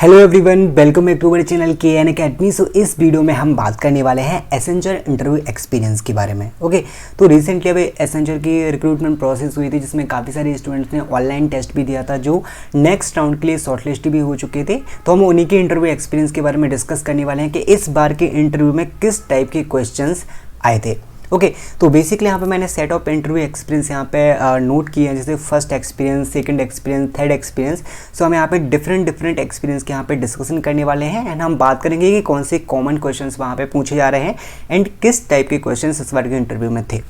Hello everyone, welcome back to our channel KN Academy। So इस video में हम बात करने वाले हैं एसेंचर इंटरव्यू एक्सपीरियंस के बारे में। ओके, तो रिसेंटली अभी एसेंचर की रिक्रूटमेंट प्रोसेस हुई थी जिसमें काफ़ी सारे स्टूडेंट्स ने ऑनलाइन टेस्ट भी दिया था जो नेक्स्ट राउंड के लिए शॉर्टलिस्ट भी हो चुके थे। तो हम उन्हीं के इंटरव्यू एक्सपीरियंस के बारे में डिस्कस करने वाले हैं कि इस बार के इंटरव्यू में किस टाइप के क्वेश्चन आए थे। ओके, तो बेसिकली यहाँ पे मैंने सेट ऑफ इंटरव्यू एक्सपीरियंस यहाँ पे नोट किए हैं, जैसे first experience, second experience, third experience. So हम यहाँ पे डिफरेंट एक्सपीरियंस के यहाँ पे डिस्कशन करने वाले हैं एंड हम बात करेंगे कि कौन से कॉमन क्वेश्चंस वहाँ पे पूछे जा रहे हैं एंड किस टाइप के क्वेश्चंस इस बार के इंटरव्यू में थे।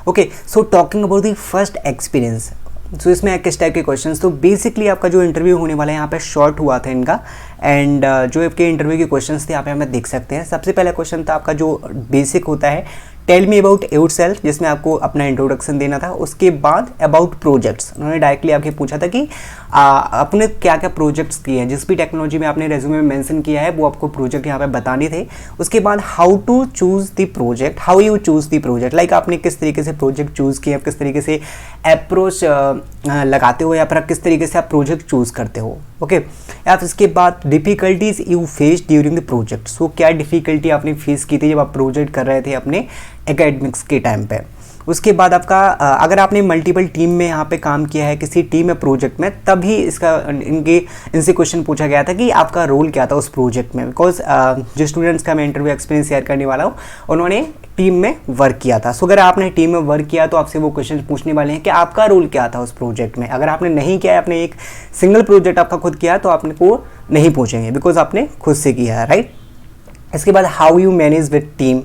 Okay, so talking about the first experience, so इसमें किस टाइप के क्वेश्चंस, तो बेसिकली आपका जो इंटरव्यू होने वाला है यहाँ पे शॉर्ट हुआ था इनका एंड जो आपके इंटरव्यू के क्वेश्चंस थे यहाँ पे हमें देख सकते हैं। सबसे पहला क्वेश्चन था आपका जो बेसिक होता है, टेल मी अबाउट योरसेल्फ, जिसमें आपको अपना इंट्रोडक्शन देना था। उसके बाद अबाउट प्रोजेक्ट्स, उन्होंने डायरेक्टली आपके पूछा था कि आपने क्या क्या प्रोजेक्ट्स किए हैं, जिस भी टेक्नोलॉजी में आपने रेज्यूमे में मेंशन किया है वो आपको प्रोजेक्ट यहाँ पे बताने थे। उसके बाद how to choose the project, how you choose the project, like आपने किस तरीके से प्रोजेक्ट चूज़ किया, किस तरीके से अप्रोच लगाते हो या फिर किस तरीके से आप प्रोजेक्ट चूज़ करते हो। ओके, या फिर इसके बाद difficulties you face during the project, so क्या डिफ़िकल्टी आपने फेस की थी जब आप प्रोजेक्ट कर रहे थे अपने एकेडमिक्स के टाइम पे। उसके बाद आपका अगर आपने मल्टीपल टीम में यहाँ पे काम किया है किसी टीम में प्रोजेक्ट में, तभी इसका इनसे क्वेश्चन पूछा गया था कि आपका रोल क्या था उस प्रोजेक्ट में, बिकॉज जो स्टूडेंट्स का मैं इंटरव्यू एक्सपीरियंस शेयर करने वाला हूँ उन्होंने टीम में वर्क किया था। सो अगर आपने टीम में वर्क किया तो आपसे वो क्वेश्चन पूछने वाले हैं कि आपका रोल क्या था उस प्रोजेक्ट में। अगर आपने नहीं किया है, आपने एक सिंगल प्रोजेक्ट आपका खुद किया तो आपने को नहीं पूछेंगे बिकॉज आपने खुद से किया है, राइट। इसके बाद how you manage with team,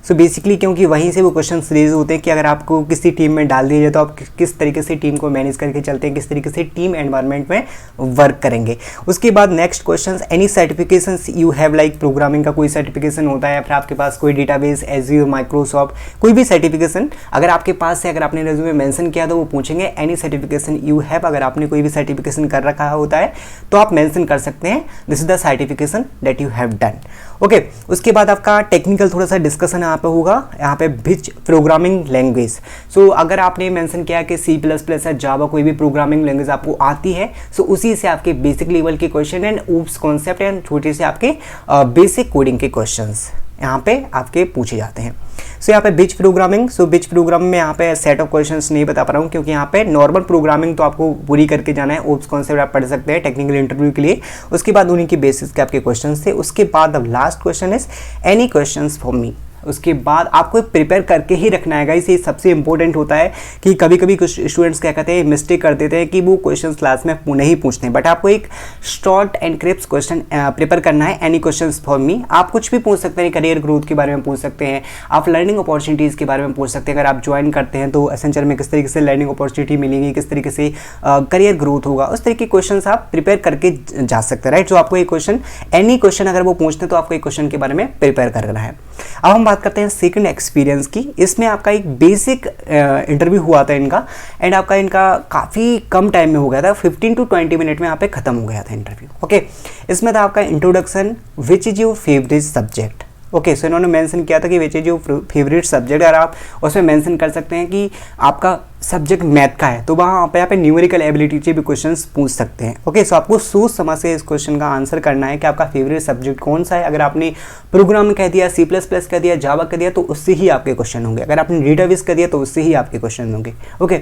so basically क्योंकि वहीं से वो क्वेश्चन रेज होते हैं कि अगर आपको किसी टीम में डाल दिया जाए तो आप किस तरीके से टीम को मैनेज करके चलते हैं, किस तरीके से टीम एनवायरनमेंट में वर्क करेंगे। उसके बाद next question, any certifications you have, like programming का कोई सर्टिफिकेशन होता है या फिर आपके पास कोई डेटाबेस, एज़्योर, माइक्रोसॉफ्ट, कोई भी सर्टिफिकेशन अगर आपके पास है, अगर आपने रेज्यूमे में मेंशन किया तो वो पूछेंगे एनी सर्टिफिकेशन यू हैव। अगर आपने कोई भी सर्टिफिकेशन कर रखा होता है तो आप मेंशन कर सकते हैं this is the certification that you have done. Okay, उसके बाद आपका टेक्निकल थोड़ा सा डिस्कशन यहाँ पे होगा, यहाँ पे विच प्रोग्रामिंग लैंग्वेज। सो अगर आपने मेंशन किया कि C++ या जावा कोई भी प्रोग्रामिंग लैंग्वेज आपको आती है, सो उसी से आपके बेसिक लेवल के question and oops concept and छोटे से आपके बेसिक कोडिंग के क्वेश्चंस यहाँ पे आपके पूछे जाते हैं। सो यहाँ पे बिच प्रोग्रामिंग, सो बिच प्रोग्रामिंग में यहाँ पे सेट ऑफ क्वेश्चंस नहीं बता पा रहा हूँ क्योंकि यहाँ पे नॉर्मल प्रोग्रामिंग तो आपको पूरी करके जाना है, ओप्स कॉन्सेप्ट आप पढ़ सकते हैं टेक्निकल इंटरव्यू के लिए। उसके बाद उन्हीं के बेसिस के आपके क्वेश्चंस थे। उसके बाद अब last question is any questions for me. उसके बाद आपको प्रिपेयर करके ही रखना है गाइस, ये सबसे इंपॉर्टेंट होता है कि कभी कभी कुछ स्टूडेंट्स क्या कहते हैं, मिस्टेक कर देते हैं कि वो क्वेश्चन क्लास में नहीं पूछते हैं, बट आपको एक short and crisp question prepare करना है। एनी क्वेश्चंस फॉर मी, आप कुछ भी पूछ सकते हैं, करियर ग्रोथ के बारे में पूछ सकते हैं, आप लर्निंग अपॉर्चुनिटीज़ के बारे में पूछ सकते हैं। अगर आप ज्वाइन करते हैं तो एसेंचर में किस तरीके से लर्निंग अपॉर्चुनिटी मिलेगी, किस तरीके से करियर ग्रोथ होगा, उस तरीके के क्वेश्चन आप प्रिपेयर करके जा सकते हैं, राइट। तो आपको एक क्वेश्चन, एनी क्वेश्चन अगर वो पूछते हैं तो आपको एक क्वेश्चन के बारे में प्रिपेयर करना है। अब हम बात करते हैं सेकंड एक्सपीरियंस की। इसमें आपका एक बेसिक इंटरव्यू हुआ था इनका एंड इनका काफ़ी कम टाइम में हो गया था, 15 to 20 मिनट में यहाँ पे खत्म हो गया था इंटरव्यू। ओके, इसमें था आपका introduction, which is your favourite subject. Okay, so इन्होंने मेंशन किया था कि which is your favourite subject, और आप उसमें मेंशन कर सकते हैं कि आपका सब्जेक्ट मैथ का है तो वहाँ पे यहाँ पे न्यूमेरिकल एबिलिटी से भी क्वेश्चंस पूछ सकते हैं। ओके, सो आपको सोच समझ से इस क्वेश्चन का आंसर करना है कि आपका फेवरेट सब्जेक्ट कौन सा है। अगर आपने प्रोग्राम कह दिया, C++ कह दिया, जावा कह दिया तो उससे ही आपके क्वेश्चन होंगे। अगर आपने डेटाबेस कह दिया तो उससे ही आपके क्वेश्चन होंगे। ओके,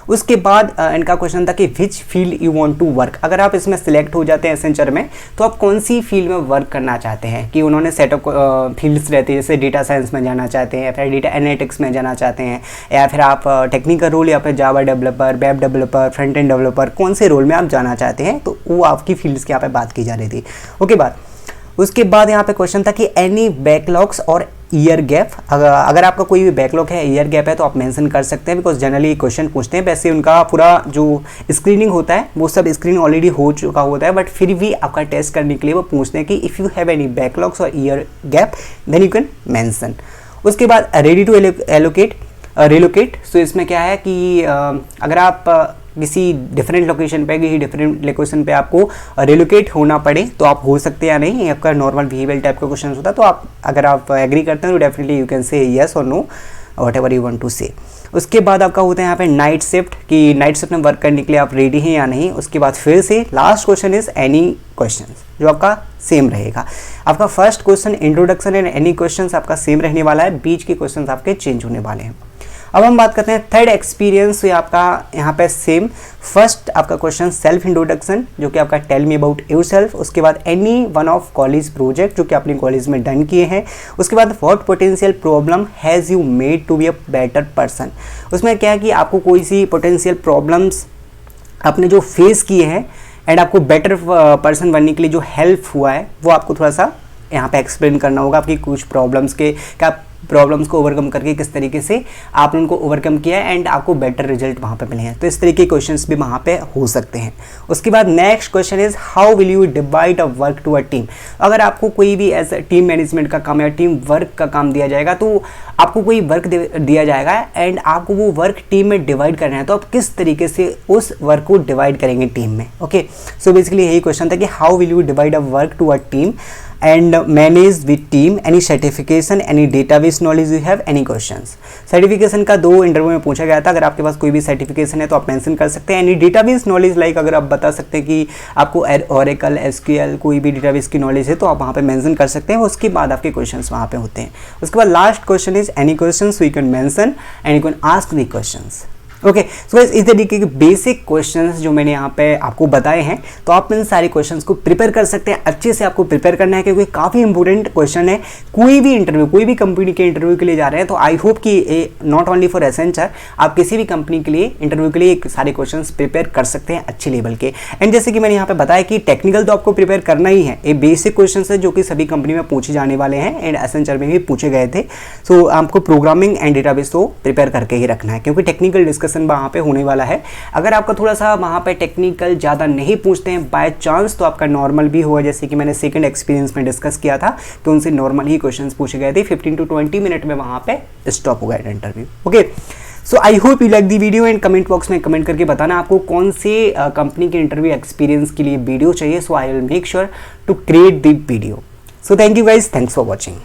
उसके बाद इनका क्वेश्चन था कि which field you want to work. अगर आप इसमें सिलेक्ट हो जाते हैं एसेंचर में तो आप कौन सी फील्ड में वर्क करना चाहते हैं, कि उन्होंने सेट ऑफ फील्ड्स रहती है, जैसे डेटा साइंस में जाना चाहते हैं या फिर डेटा एनालिटिक्स में जाना चाहते हैं या फिर आप टेक्निकल रोल या फिर Java developer, web developer, front end developer, कौन से रोल में आप जाना चाहते हैं, तो वो आपकी फील्ड्स की यहाँ पे बात की जा रही थी। ओके, उसके बाद यहाँ पे क्वेश्चन था कि एनी बैकलॉग्स और ईयर गैप। अगर आपका कोई भी बैकलॉग है, ईयर गैप है तो आप मेंशन कर सकते हैं बिकॉज जनरली क्वेश्चन पूछते हैं। वैसे उनका पूरा जो स्क्रीनिंग होता है वो सब स्क्रीन ऑलरेडी हो चुका होता है, बट फिर भी आपका टेस्ट करने के लिए वो पूछते हैं कि if you have any backlogs और year gap then you can mention. उसके बाद रेडी टू रिलोकेट, सो इसमें क्या है कि अगर आप किसी डिफरेंट लोकेशन पे, किसी डिफरेंट लोकेशन पे आपको रिलोकेट होना पड़े तो आप हो सकते हैं या नहीं, आपका नॉर्मल बिहेवियर टाइप का क्वेश्चन होता है। तो आप अगर आप एग्री करते हैं तो definitely you can say yes और no. Whatever you want to say. उसके बाद आपका होता है यहाँ पे नाइट शिफ्ट, कि नाइट शिफ्ट में वर्क करने के लिए आप रेडी हैं या नहीं। उसके बाद फिर से last question is any question, जो आपका सेम रहेगा। आपका first question introduction and any question आपका सेम रहने वाला है, बीच के क्वेश्चन आपके चेंज होने वाले हैं। अब हम बात करते हैं थर्ड एक्सपीरियंस, ये आपका यहाँ पे सेम। फर्स्ट आपका क्वेश्चन सेल्फ इंट्रोडक्शन, जो कि आपका टेल मी अबाउट योरसेल्फ। उसके बाद any one of college project, जो कि आपने कॉलेज में डन किए हैं। उसके बाद what potential problem has you made to be a better person. उसमें क्या है कि आपको कोई सी पोटेंशियल प्रॉब्लम्स आपने जो फेस किए हैं एंड आपको बेटर पर्सन बनने के लिए जो हेल्प हुआ है, वो आपको थोड़ा सा यहाँ पे एक्सप्लेन करना होगा। आपकी कुछ प्रॉब्लम्स के क्या प्रॉब्लम्स को ओवरकम करके किस तरीके से आपने उनको ओवरकम किया है एंड आपको बेटर रिजल्ट वहाँ पे मिले हैं। तो इस तरीके के क्वेश्चंस भी वहाँ पे हो सकते हैं। उसके बाद next question is how will you divide a work to a team. अगर आपको कोई भी ऐसा टीम मैनेजमेंट का काम या टीम वर्क का काम दिया जाएगा, तो आपको कोई वर्क दिया जाएगा एंड आपको वो वर्क टीम में डिवाइड करना है, तो आप किस तरीके से उस वर्क को डिवाइड करेंगे टीम में। ओके, सो बेसिकली यही क्वेश्चन था कि how will you divide a work to a team and manage with team, any certification, any database knowledge you have, any questions। Certification का 2 इंटरव्यू में पूछा गया था। अगर आपके पास कोई भी सर्टिफिकेशन है तो आप मेंशन कर सकते हैं। एनी डेटाबेस नॉलेज, लाइक अगर आप बता सकते हैं कि आपको ओरेकल, एसक्यूएल कोई भी डेटाबेस की नॉलेज है, तो आप वहाँ पे मेंशन कर सकते हैं। उसके बाद आपके क्वेश्चंस वहाँ पे होते हैं। उसके बाद last question is any questions you can mention and you can ask the questions. Okay, so इस तरीके के बेसिक क्वेश्चंस जो मैंने यहाँ पे आपको बताए हैं, तो आप इन सारे क्वेश्चंस को प्रिपेयर कर सकते हैं। अच्छे से आपको प्रिपेयर करना है, क्योंकि काफ़ी इंपॉर्टेंट क्वेश्चन है। कोई भी इंटरव्यू, कोई भी कंपनी के इंटरव्यू के लिए जा रहे हैं, तो आई होप कि नॉट ओनली फॉर एसेंचर, आप किसी भी कंपनी के लिए इंटरव्यू के लिए सारे क्वेश्चन प्रिपेयर कर सकते हैं अच्छे लेवल के। एंड जैसे कि मैंने यहाँ पे बताया कि टेक्निकल तो आपको प्रिपेयर करना ही है। ये बेसिक क्वेश्चन है जो कि सभी कंपनी में पूछे जाने वाले हैं एंड एसेंचर में भी पूछे गए थे। सो आपको प्रोग्रामिंग एंड डेटाबेस तो प्रिपेयर करके ही रखना है, क्योंकि टेक्निकल डिस्कशन वहाँ पे होने वाला है। अगर आपका थोड़ा सा वहाँ पे टेक्निकल ज़्यादा नहीं पूछते हैं बाय चांस, तो आपका नॉर्मल भी होगा। जैसे कि मैंने सेकंड एक्सपीरियंस में डिस्कस किया था, तो उनसे नॉर्मल ही क्वेश्चंस पूछे गए थे। 15 to 20 मिनट में वहाँ पे स्टॉप हो गया interview. Okay, so I hope you like the video and comment box में कमेंट करके बताना आपको कौन से कंपनी के इंटरव्यू एक्सपीरियंस के लिए वीडियो चाहिए। So I will make sure to create the video. So thank you guys, thanks for watching.